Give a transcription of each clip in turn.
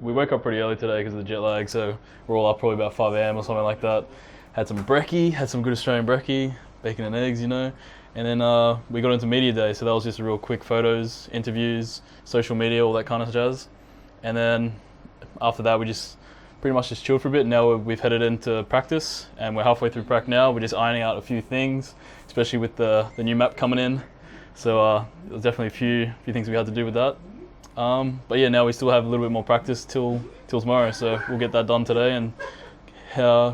We woke up pretty early today because of the jet lag, so we're all up probably about 5 a.m. or something like that. Had some brekkie, had some good Australian brekkie, bacon and eggs, you know. And then we got into media day, so that was just real quick photos, interviews, social media, all that kind of jazz. And then after that, we just pretty much just chilled for a bit. Now we've headed into practice, and we're halfway through prac now. We're just ironing out a few things, especially with the new map coming in. So there's definitely a few things we had to do with that. But yeah, now we still have a little bit more practice till tomorrow, so we'll get that done today, and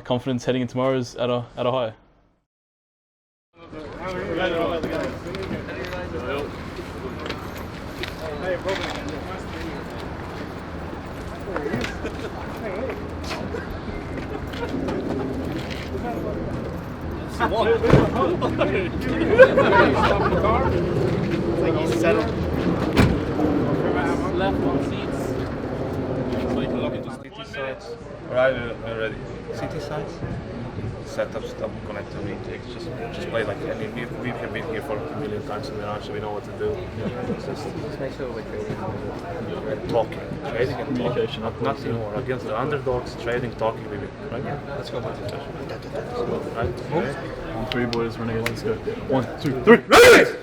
confidence heading in tomorrow is at a high. It's like he's settled. Left on seats. So you can log into CT sites. Right, we're ready. CT sites. Setup stuff, connect to retakes, just play like any. We have been here for a million times in the ranch, so we know what to do. Just make sure we're trading. Talking, trading and Communication, talking. Nothing more. Against the underdogs, trading, talking, we win. Right? Yeah, let's go back to session. Right? On three, boys, Renegades, let's go. 1, 2, 3, Renegades!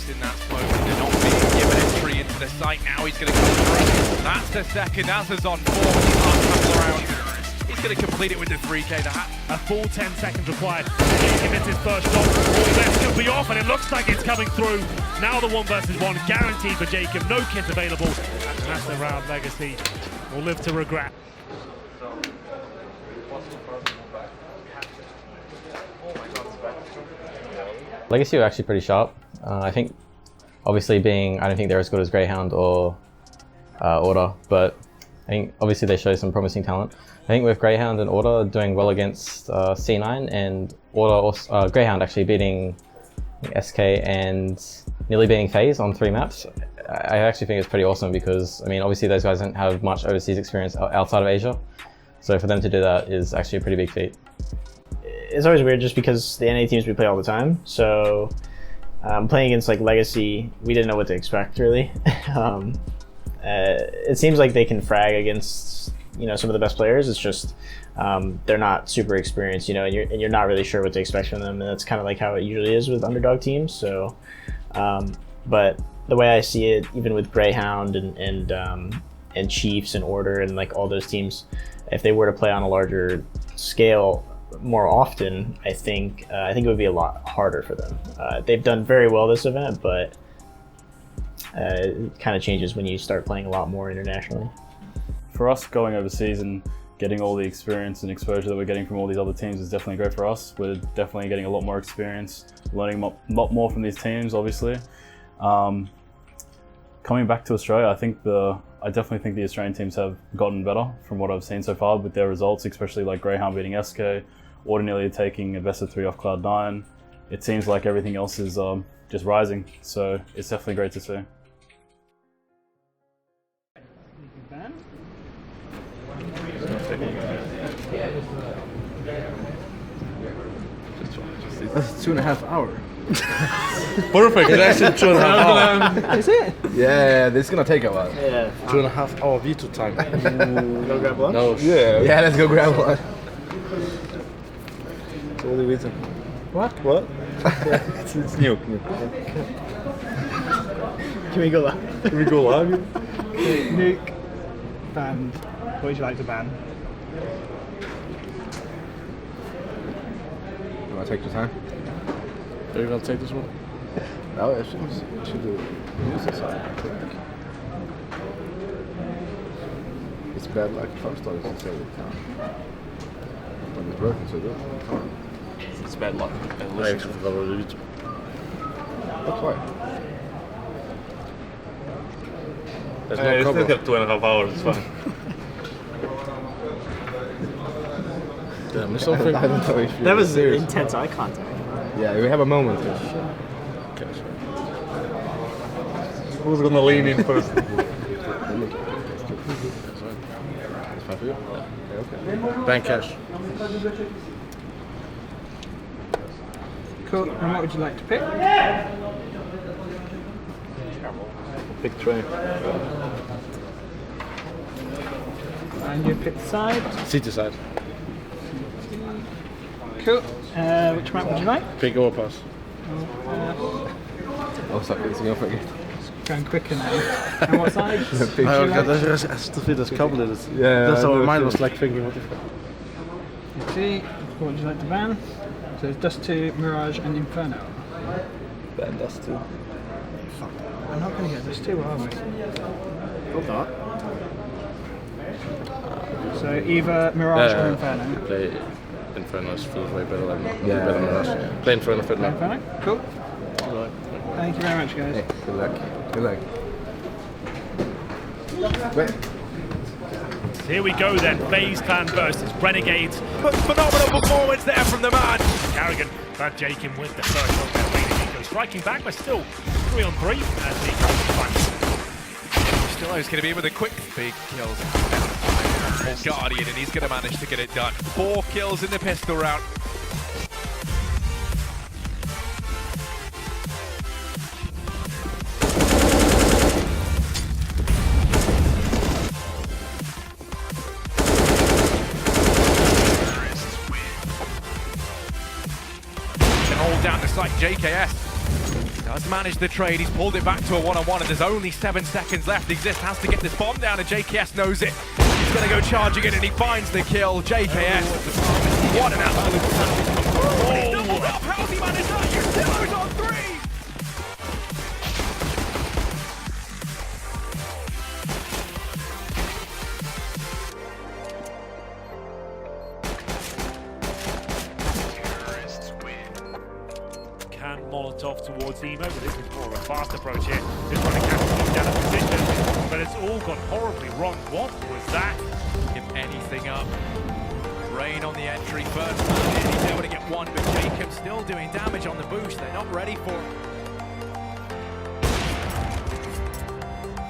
In that smoke, and they're not being given entry into the site now. He's going to come through. That's the second. As is on 4. He's around. He's going to complete it with the 3K. A full 10 seconds required. He hits his first shot. All this could be off, and it looks like it's coming through. Now the 1 versus 1 guaranteed for Jacob. No kit available. And that's the round. Legacy will live to regret. Legacy were actually pretty sharp. I think, obviously I don't think they're as good as Greyhound or Order, but I think obviously they show some promising talent. I think with Greyhound and Order doing well against C9, and Greyhound actually beating SK and nearly beating FaZe on 3 maps, I actually think it's pretty awesome because, I mean, obviously those guys don't have much overseas experience outside of Asia. So for them to do that is actually a pretty big feat. It's always weird just because the NA teams we play all the time, so playing against like Legacy, we didn't know what to expect really. It seems like they can frag against, you know, some of the best players. It's just they're not super experienced, you know, and you're not really sure what to expect from them, and that's kind of like how it usually is with underdog teams. So but the way I see it, even with Greyhound and Chiefs and Order and like all those teams, if they were to play on a larger scale more often, I think it would be a lot harder for them. They've done very well this event, but it kind of changes when you start playing a lot more internationally. For us, going overseas and getting all the experience and exposure that we're getting from all these other teams is definitely great for us. We're definitely getting a lot more experience, learning a lot more from these teams, obviously. Coming back to Australia, I definitely think the Australian teams have gotten better from what I've seen so far with their results, especially like Greyhound beating SK, ordinarily taking a best of 3 off Cloud9. It seems like everything else is just rising, so it's definitely great to see. That's 2.5 hours. Perfect, that's 2.5 hours. Is it? Yeah, this is gonna take a while. Yeah. 2.5 hour V2 time. Go grab lunch? No, Yeah, let's go grab one. it's only V2. What? It's new. Can we go live? Can we go live? Nuke. Banned. What would you like to ban? You wanna take your time? Are you gonna take this one? No, it should do music side, I think. It's bad luck first started to say it can't. But it's working so good. It's bad luck. I actually forgot what it is. That's why. There's no cover. Still have 2.5 hours, it's fine. Did I miss something? I don't know if That was serious. intense eye contact. Yeah, we have a moment here. Okay, sorry. Who's gonna lean in first? It's fine for you? Yeah, okay. Bank cash. Cool. And what would you like to pick? Pick Trey. And you pick the side. City side. Cool. Which map would you like? Pick overpass. Oh, sorry, it's going for it. Going quicker now. And what side? Would you Oh, like? that's to fit as couple. Yeah, That's I how know, my mind yeah. was like thinking. What the fuck? Let's see. What would you like to ban? So it's Dust 2, Mirage, and Inferno. Ban Dust 2. We're not going to get Dust 2, are we? Hope not. So either Mirage or Inferno. Play Inferno feels way better than Yeah. better than us. Play Inferno fit now. Inferno? Cool. Thank you very much, guys. Hey, good luck. Good luck. Wait. Here we go then, FaZe Clan versus Renegades. But phenomenal performance there from the man. Carrigan, but Jacob with the first one there. Nico striking back, but still 3 on 3 as Nico finds. Still is going to be with a quick big kills. Guardian, and he's going to manage to get it done. 4 kills in the pistol round. And all down the site, JKS does manage the trade. He's pulled it back to a one-on-one, and there's only 7 seconds left. Exist has to get this bomb down, and JKS knows it. He's going to go charging in, and he finds the kill. JKS, what an absolute He doubled up. How's he managed that? Yustillo's on 3. Can Molotov towards Emo, but this is more of a fast approach here. Just trying to catch him down a position, but it's all gone horribly wrong. What was that? Give anything up. Rain on the entry first man in. He's able to get one, but Jacob's still doing damage on the boost. They're not ready for it.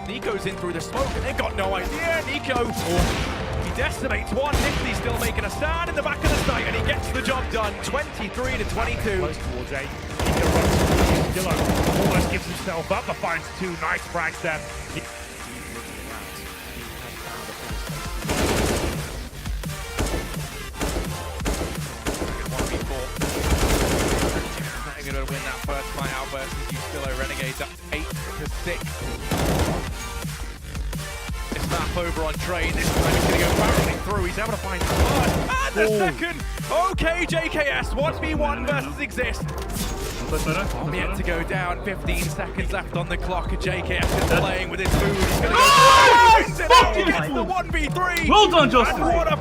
Nico's in through the smoke, and they've got no idea. Nico, he decimates one. Nifty still making a stand in the back of the site, and he gets the job done. 23 to 22. Close towards A. Nico runs towards Dillon, almost gives himself up, but finds 2 nice frags there. Going to win that first fight out versus Ustillo. Renegades up 8 to 6. It's snap over on Trey. This time he's going to go barreling through. He's able to find the first and the second. Okay, JKS 1v1 versus Exist. Bomb yet to go down. 15 seconds left on the clock. JKS is playing with his food. He's going to go. He wins it out. He gets the 1v3. Well done, Justin. And what a...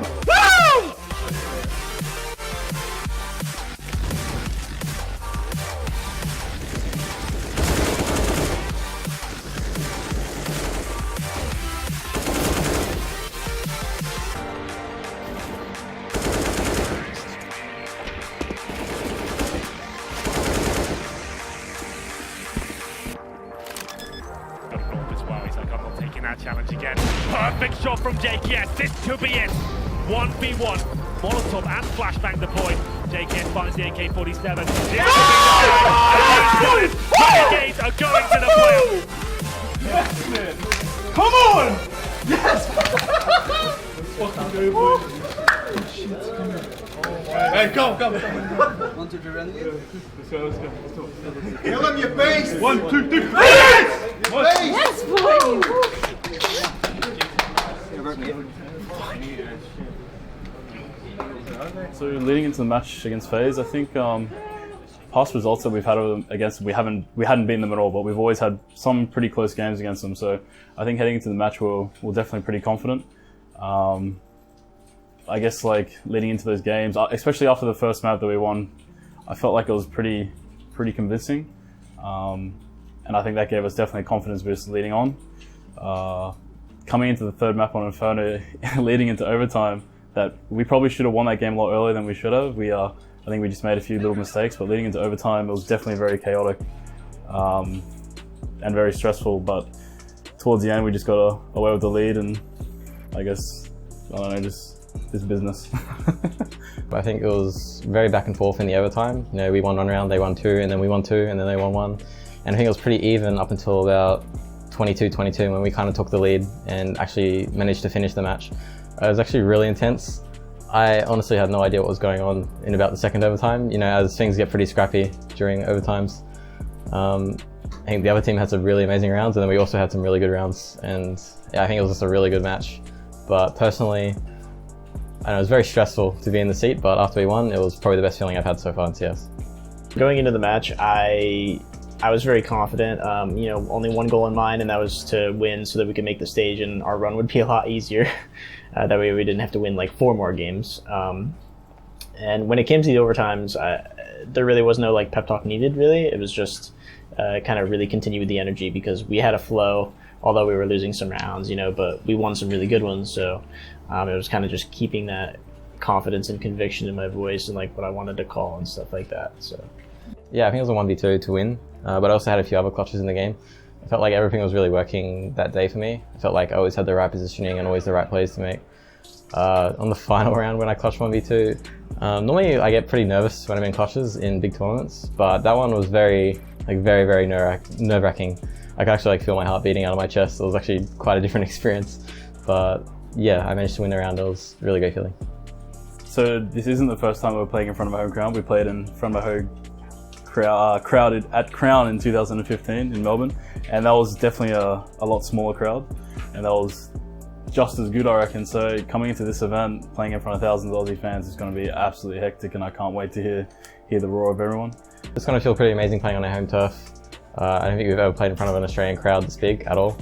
He's like, I'm not taking that challenge again. Perfect shot from JKS. This could be it. 1v1. Molotov and flashbang deployed. JKS finds the AK-47. Renegades are going to the playoffs. Yes, man. Come on! Yes! Hey, go! 1, 2, 3, Renegades. Let's go. Kill him, you beast! 1, 2, 3, yes! Yes, boy! So leading into the match against FaZe, I think past results that we've had against them, we hadn't beaten them at all, but we've always had some pretty close games against them. So I think heading into the match, we're definitely pretty confident. I guess like leading into those games, especially after the first map that we won, I felt like it was pretty convincing, and I think that gave us definitely a confidence boost leading on. Coming into the third map on Inferno, leading into overtime, that we probably should have won that game a lot earlier than we should have. I think we just made a few little mistakes, but leading into overtime, it was definitely very chaotic. and very stressful, but towards the end we just got away with the lead, and I guess, I don't know, just business. I think it was very back and forth in the overtime. You know, we won one round, they won two, and then we won two, and then they won one. And I think it was pretty even up until about 22-22 when we kind of took the lead and actually managed to finish the match. It was actually really intense. I honestly had no idea what was going on in about the second overtime, you know, as things get pretty scrappy during overtimes. I think the other team had some really amazing rounds, and then we also had some really good rounds, and yeah, I think it was just a really good match. But personally, I know it was very stressful to be in the seat, but after we won, it was probably the best feeling I've had so far in CS. Going into the match, I was very confident. You know, only one goal in mind, and that was to win so that we could make the stage and our run would be a lot easier. That way we didn't have to win like 4 more games. And when it came to the overtimes, there really was no like pep talk needed, really. It was just kind of really continue with the energy, because we had a flow, although we were losing some rounds, you know, but we won some really good ones. So it was kind of just keeping that confidence and conviction in my voice and like what I wanted to call and stuff like that. So yeah, I think it was a 1v2 to win, but I also had a few other clutches in the game. I felt like everything was really working that day for me. I felt like I always had the right positioning and always the right plays to make. On the final round when I clutched 1v2, normally I get pretty nervous when I'm in clutches in big tournaments, but that one was very nerve-wracking. I could actually like feel my heart beating out of my chest. It was actually quite a different experience, but yeah, I managed to win the round. It was a really great feeling. So this isn't the first time we're playing in front of a home crowd. We played in front of a home crowd at Crown in 2015 in Melbourne, and that was definitely a lot smaller crowd, and that was just as good, I reckon. So coming into this event, playing in front of thousands of Aussie fans is going to be absolutely hectic, and I can't wait to hear the roar of everyone. It's going to feel pretty amazing playing on our home turf. I don't think we've ever played in front of an Australian crowd this big at all.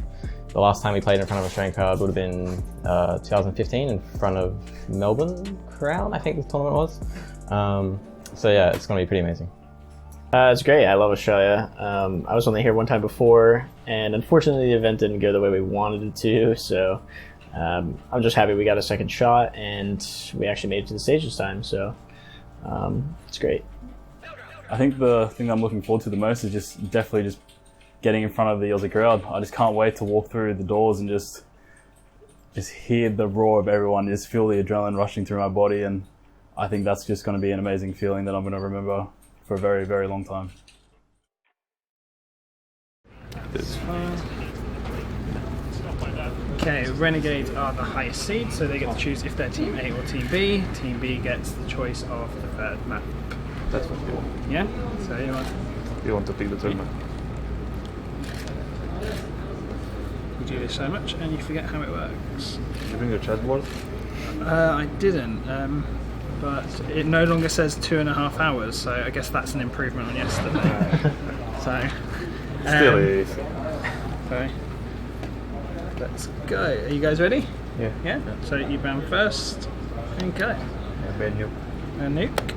The last time we played in front of an Australian crowd would have been 2015 in front of Melbourne Crown, I think the tournament was. So yeah, it's going to be pretty amazing. It's great. I love Australia. I was only here one time before, and unfortunately the event didn't go the way we wanted it to, so I'm just happy we got a second shot and we actually made it to the stage this time, so it's great. I think the thing I'm looking forward to the most is definitely getting in front of the Aussie crowd. I just can't wait to walk through the doors and just hear the roar of everyone, just feel the adrenaline rushing through my body, and I think that's just going to be an amazing feeling that I'm going to remember for a very, very long time. Okay, Renegades are the highest seed, so they get to choose if they're Team A or Team B. Team B gets the choice of the third map. That's what you want. Yeah? So You want to pick the third map. you do this so much and you forget how it works. Did you bring your chessboard? I didn't, but it no longer says 2.5 hours, so I guess that's an improvement on yesterday. So, Still is. so let's go. Are you guys ready? Yeah. Yeah? So you ban first and go. Menu. And Nuke.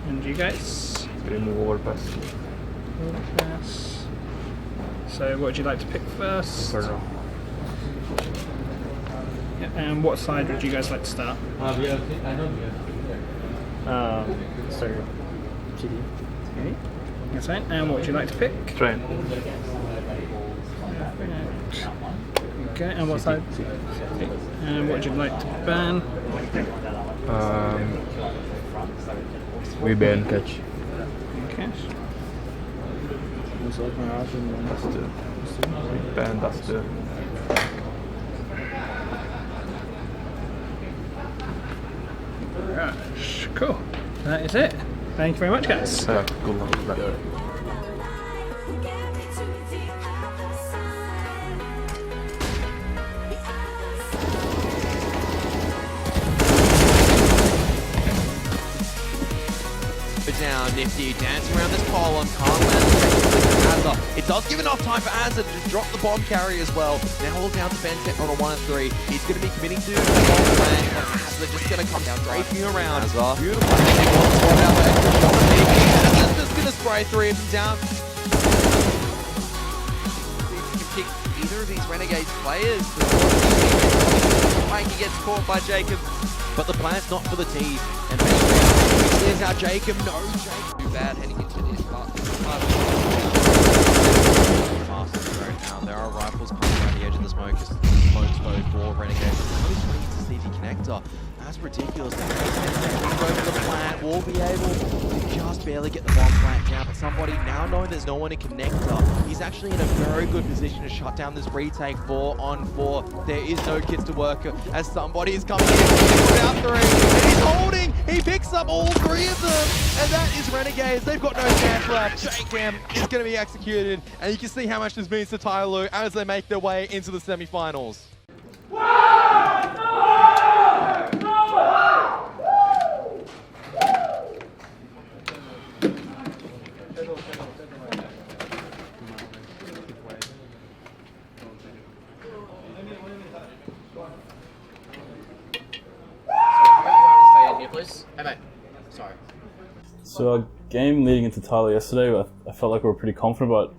And you guys. Remove overpass. Yes. So what would you like to pick first? Inferno. Yeah, and what side would you guys like to start? Start GD. Okay. That's right. And what would you like to pick? Train. Okay, and what side? And what would you like to ban? We ban catch. Okay. Ban Duster. Gosh, cool. That is it. Thank you very much, guys. Good luck with that. Down, Nifty dancing around this column, can't land the Azza. It does give enough time for Azza to drop the bomb carry as well. Now hold down to Bentec on a 1 and 3. He's going to be committing to the bomb bang, but Azza just going to come down, draping around. Azza, beautiful. Azza's just going to spray 3 of them down. See if he can pick either of these Renegades players. He gets caught by Jacob, but the plan's not for the team. And here's how Jacob knows Jacob too bad heading into this, but There are rifles coming around the edge of the smoke for Renegades. Most needs to see the connector. That's ridiculous. Go for the plant. Will be able to just barely get the bomb plant down. But somebody, now knowing there's no one in connector, he's actually in a very good position to shut down this retake 4-on-4. There is no kits to work as somebody is coming in. Put out 3. And he's holding. He picks up all 3 of them. And that is Renegades. They've got no chance left. JKM is going to be executed. And you can see how much this means to Tyloo as they make their way into the semi-finals. Hey mate, sorry. So our game leading into Tyler yesterday, I felt like we were pretty confident, but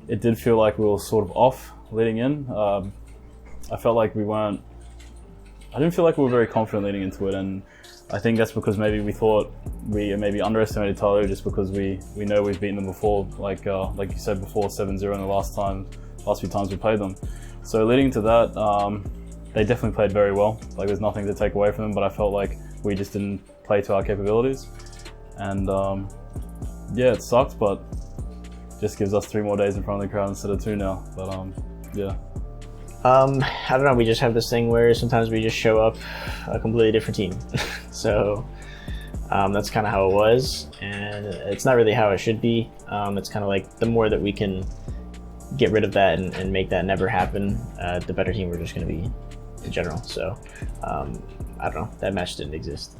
it did feel like we were sort of off leading in. I felt like I didn't feel like we were very confident leading into it, and I think that's because maybe we thought we maybe underestimated Tyler just because we know we've beaten them before, like you said before, 7-0 in the last few times we played them. So leading into that, they definitely played very well. Like there's nothing to take away from them, but I felt like we just didn't play to our capabilities. And yeah, it sucked, but just gives us 3 more days in front of the crowd instead of 2 now. But yeah. I don't know, we just have this thing where sometimes we just show up a completely different team. So that's kind of how it was, and it's not really how it should be. It's kind of like the more that we can get rid of that and make that never happen, the better team we're just going to be in general. So I don't know, that match didn't exist.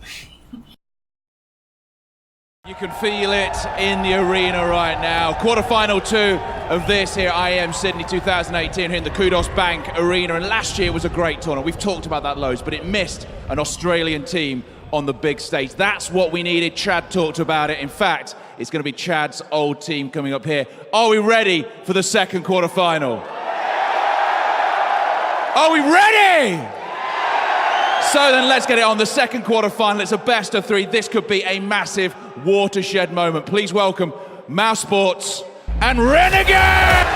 You can feel it in the arena right now. Quarterfinal 2 of this here, IEM Sydney 2018 here in the Kudos Bank Arena. And last year was a great tournament. We've talked about that loads, but it missed an Australian team on the big stage. That's what we needed. Chad talked about it. In fact, it's going to be Chad's old team coming up here. Are we ready for the second quarterfinal? Are we ready? So then let's get it on. The second quarterfinal. It's a best of 3. This could be a massive watershed moment. Please welcome Mouse Sports and Renegades!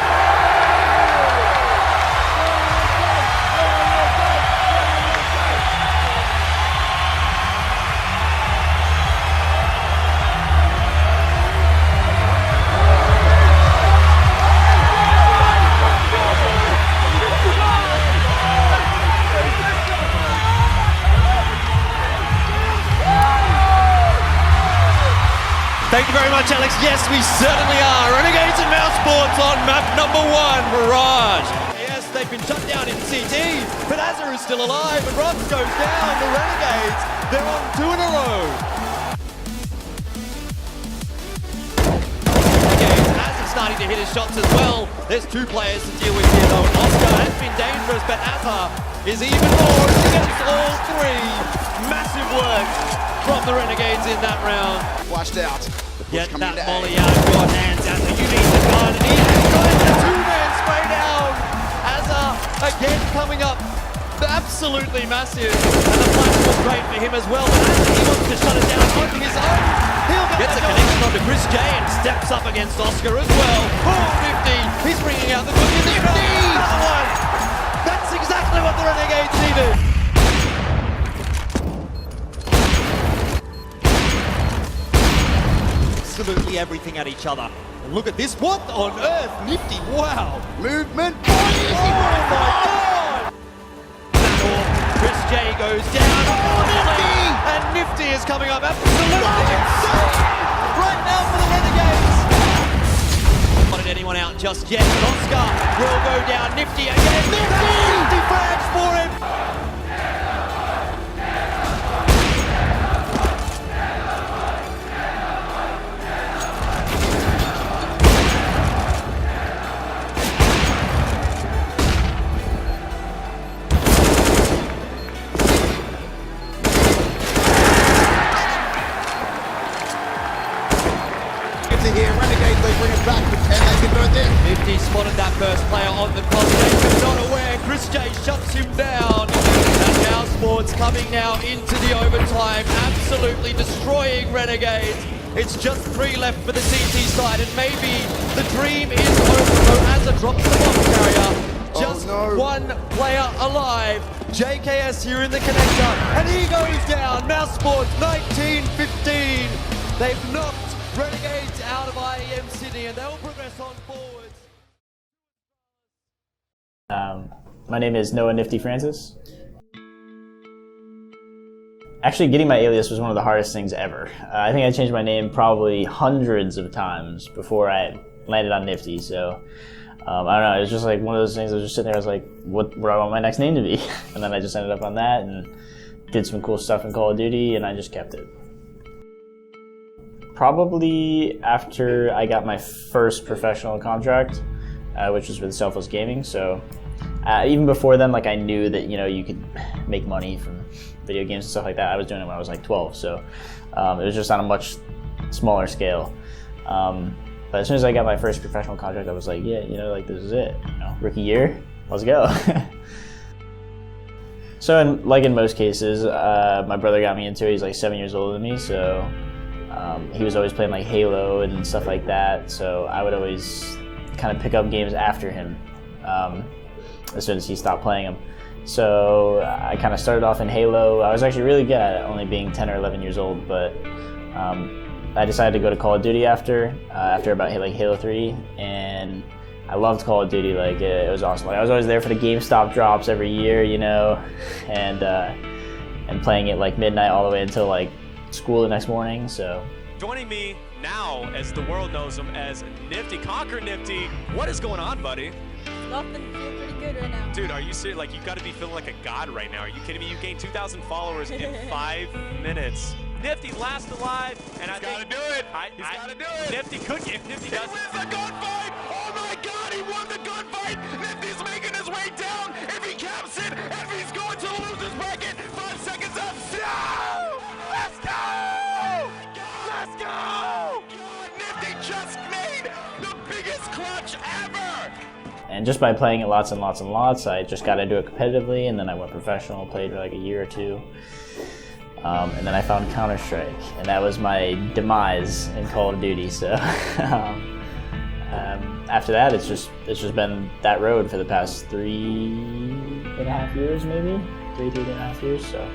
Thank you very much, Alex. Yes, we certainly are. Renegades and Mouse Sports on map number 1, Mirage. Yes, they've been shut down in CT, but Azza is still alive, and Rods goes down. The Renegades, they're on 2 in a row. Renegades, Azza starting to hit his shots as well. There's 2 players to deal with here, though. Oscar has been dangerous, but Azza is even more. He gets all 3. Massive work from the Renegades in that round. Washed out. Get that volley out of your hands, Azza. You need the gun, and he has got the 2-man spray down. Azza again coming up. Absolutely massive. And the flash was great for him as well. But Azza, he wants to shut it down on his own. He'll get a connection onto Chris J and steps up against Oscar as well. Oh, Nifty. He's bringing out the good Nifty. Another one. That's exactly what the Renegades needed. Absolutely everything at each other. And look at this. What on earth? Nifty. Wow. Movement. Oh my God. Chris J goes down. Oh, Nifty. And Nifty is coming up. Absolutely insane. Right now for the Renegades. Not let anyone out just yet. But Oscar will go down. Nifty again. Nifty frags for him. Here, Renegades, they bring it back, but can they convert this? Nifty spotted that first player on the clock. Jacob's not aware. Chris J shuts him down. And now Sports coming now into the overtime, absolutely destroying Renegades. It's just 3 left for the CT side, and maybe the dream is over. So Azza drops the bomb carrier. Just one player alive. JKS here in the connector, and he goes down. Mouse Sports 19-15. They've knocked Renegades out of IEM Sydney, and they'll progress on forwards. My name is Noah Nifty Francis. Actually, getting my alias was one of the hardest things ever. I think I changed my name probably hundreds of times before I landed on Nifty, so I don't know, it was just like one of those things. I was just sitting there, I was like, what do I want my next name to be? And then I just ended up on that and did some cool stuff in Call of Duty, and I just kept it. Probably after I got my first professional contract, which was with Selfless Gaming, so even before then, like, I knew that, you know, you could make money from video games and stuff like that. I was doing it when I was like 12, so it was just on a much smaller scale. But as soon as I got my first professional contract, I was like, yeah, you know, like, this is it. You know, rookie year, let's go. So, in most cases, my brother got me into it. He's like 7 years older than me, so he was always playing like Halo and stuff like that. So I would always kind of pick up games after him as soon as he stopped playing them. So I kind of started off in Halo. I was actually really good at it, only being 10 or 11 years old, but I decided to go to Call of Duty after about like Halo 3, and I loved Call of Duty. Like, it was awesome. Like, I was always there for the GameStop drops every year, you know, and playing it like midnight all the way until like school the next morning. So joining me now, as the world knows him as Nifty, Conquer Nifty. What is going on, buddy? Nothing. Feel pretty good right now. Dude, are you serious? Like, you've got to be feeling like a god right now. Are you kidding me? You gained 2,000 followers in 5 minutes. Nifty's last alive, and I think... He's got to do it! Nifty could, if Nifty does... He wins the gunfight! Oh my god, he won the gunfight! Nifty's making his way down! If he caps it, if he's going to lose his bracket, 5 seconds up! No! Let's go! Let's go! God, Nifty just made the biggest clutch ever! And just by playing it lots and lots and lots, I just got to do it competitively, and then I went professional, played for like a year or two. And then I found Counter-Strike, and that was my demise in Call of Duty. So after that, it's just been that road for the past 3.5 years, maybe 3.5 years. So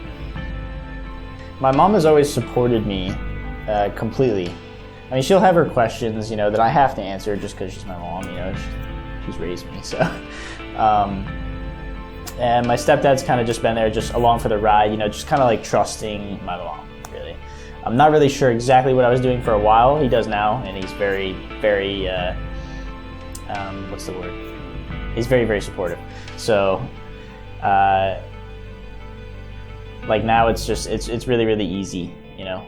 my mom has always supported me completely. I mean, she'll have her questions, you know, that I have to answer just because she's my mom. You know, she's raised me. So. And my stepdad's kind of just been there, just along for the ride, you know, just kind of like trusting my mom, really. I'm not really sure exactly what I was doing for a while. He does now, and he's very, very, what's the word? He's very, very supportive. So, like now it's just, it's really, really easy, you know.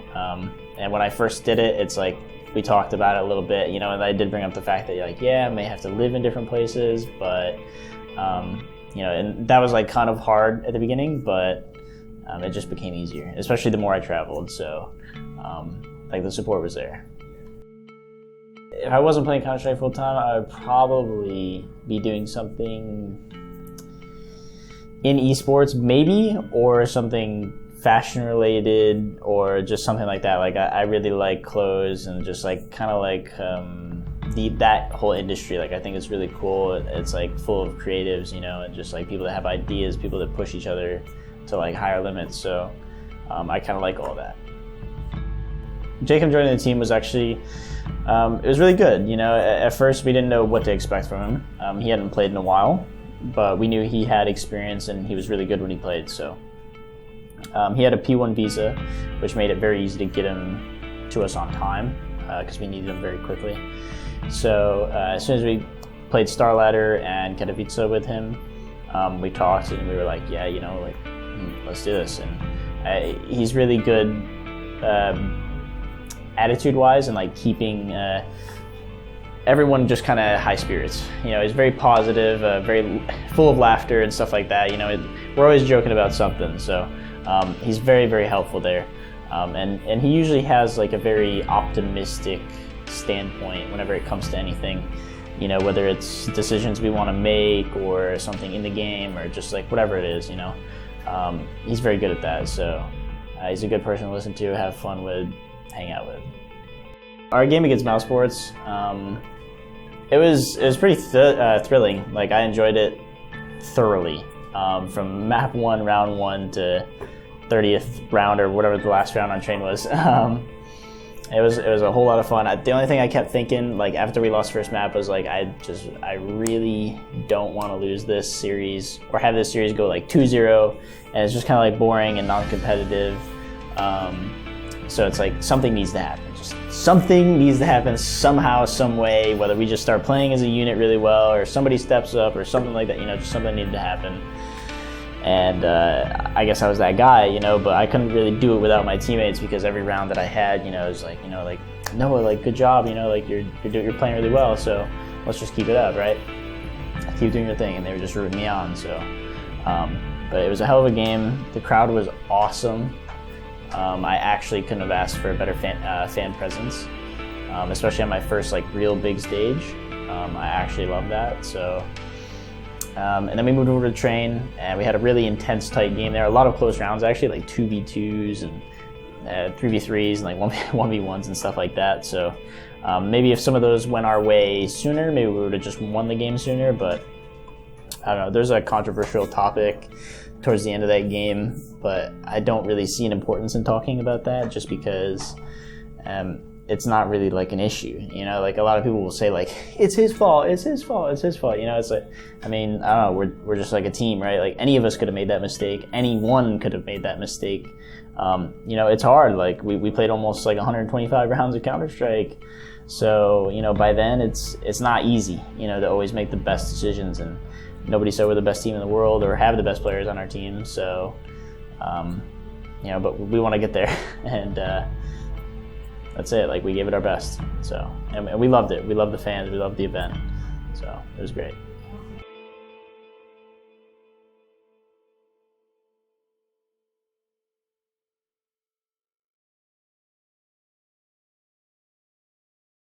And when I first did it, it's like, we talked about it a little bit, you know, and I did bring up the fact that, like, yeah, I may have to live in different places, but, you know, and that was like kind of hard at the beginning, but it just became easier, especially the more I traveled. So, like, the support was there. If I wasn't playing Counter-Strike full time, I would probably be doing something in esports, maybe, or something fashion related, or just something like that. Like, I really like clothes and just like kind of like that whole industry. Like, I think it's really cool. It's like full of creatives, you know, and just like people that have ideas, people that push each other to like higher limits. So I kind of like all that. Jacob joining the team was actually, it was really good. You know, at first we didn't know what to expect from him. He hadn't played in a while, but we knew he had experience and he was really good when he played. So he had a P1 visa, which made it very easy to get him to us on time because we needed him very quickly. So as soon as we played Star Ladder and Katowice with him, we talked and we were like, yeah, you know, like, let's do this. And he's really good attitude-wise and like keeping everyone just kind of high spirits. You know, he's very positive, very full of laughter and stuff like that. You know, we're always joking about something. So he's very, very helpful there. And he usually has like a very optimistic standpoint whenever it comes to anything, you know, whether it's decisions we want to make or something in the game or just like whatever it is, you know. He's very good at that, so he's a good person to listen to, have fun with, hang out with. Our game against Mouse Sports, it was pretty thrilling. Like, I enjoyed it thoroughly from map 1, round 1 to 30th round or whatever the last round on train was. It was a whole lot of fun. The only thing I kept thinking, like after we lost first map, was like I really don't want to lose this series or have this series go like 2-0, and it's just kind of like boring and non-competitive. So it's like something needs to happen. Just something needs to happen somehow, some way. Whether we just start playing as a unit really well, or somebody steps up, or something like that. You know, just something needed to happen. And I guess I was that guy, you know, but I couldn't really do it without my teammates, because every round that I had, you know, it was like, you know, like, Noah, like, good job, you know, like you're playing really well, so let's just keep it up, right? Keep doing your thing, and they were just rooting me on. So, but it was a hell of a game. The crowd was awesome. I actually couldn't have asked for a better fan presence, especially on my first like real big stage. I actually love that. So. And then we moved over to train, and we had a really intense, tight game there. A lot of close rounds, actually, like 2v2s and 3v3s and like 1v1s and stuff like that. So maybe if some of those went our way sooner, maybe we would have just won the game sooner. But I don't know. There's a controversial topic towards the end of that game, but I don't really see an importance in talking about that, just because it's not really like an issue, you know. Like a lot of people will say like, it's his fault, it's his fault, it's his fault, you know. It's like, I mean, I don't know, we're just like a team, right? Like any of us could have made that mistake, anyone could have made that mistake. You know, it's hard. Like we played almost like 125 rounds of Counter-Strike, so you know, by then it's not easy, you know, to always make the best decisions, and nobody said we're the best team in the world or have the best players on our team. So you know, but we want to get there, and that's it. Like we gave it our best. So, and we loved it. We loved the fans. We loved the event. So it was great.